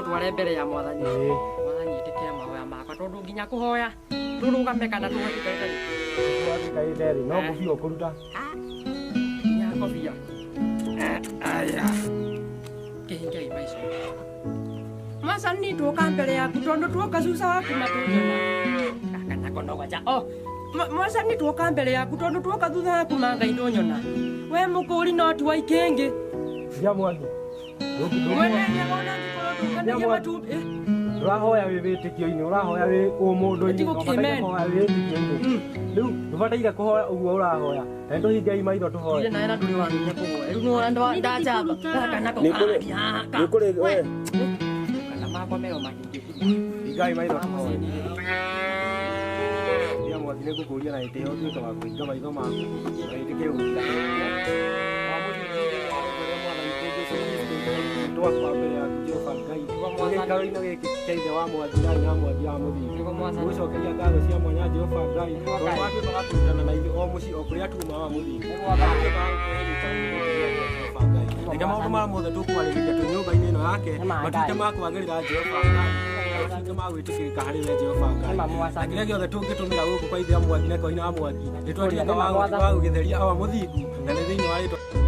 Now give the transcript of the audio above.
tware mbere ya mwathani mwathani tikira mahoya makwa tondu nginya kuhoya turugame kana tuhotikaitai tuhotikaitai no kufio kuruta nginya kofia aya kihingai maica Mwathani tuoka mbere yaku tondu tuoka cuca waku matunyona kana konogoja Mwathani tuoka mbere yaku tondu tuoka thutha waku mangai ndunyona we mukuri no tuwa ikengi ya mwangi urahoya wi witikio-ini urahoya wi umundu-ini urahoya wi witikio-ini riu ndubataire kuhoya uguo urahoya na tuhingai maitho tuhoye na nduri wanginya kuhoya riu no ndajamba kana ni kuri we kana makomero mahingi hingai maitho tuhoye ya mwangi ni ngukuria na itio tuika wa kuhinga maitho maku na itikio twakwa mbere yaku Jehova Ngai gĩikaro-inĩ gĩkĩ kĩa ithe wa mwathi na hinya wa mwathi wa mũthingi gũcokeria ngatho cia mwanya Jehova Ngai tondũ watuĩka wa kũrutana na ithuĩ o mũciĩ o kũrĩa tuma wa mũthingi reke maũndũ marĩa mothe tũkwarĩrĩria twĩ nyũmba-inĩ ĩno yake matuĩke ma kwagĩrĩra Jehova Ngai matuĩke ma gwĩtĩkĩrĩka harĩ we Jehova Ngai na kĩrĩa gĩothe tũngĩtũmĩra gũkũ kwa ithe wa mwathi na kwa hinya wa mwathi nĩ twatuĩka wa gũgĩtheria wa mũthingu na nĩ thĩinĩ wa rĩtwa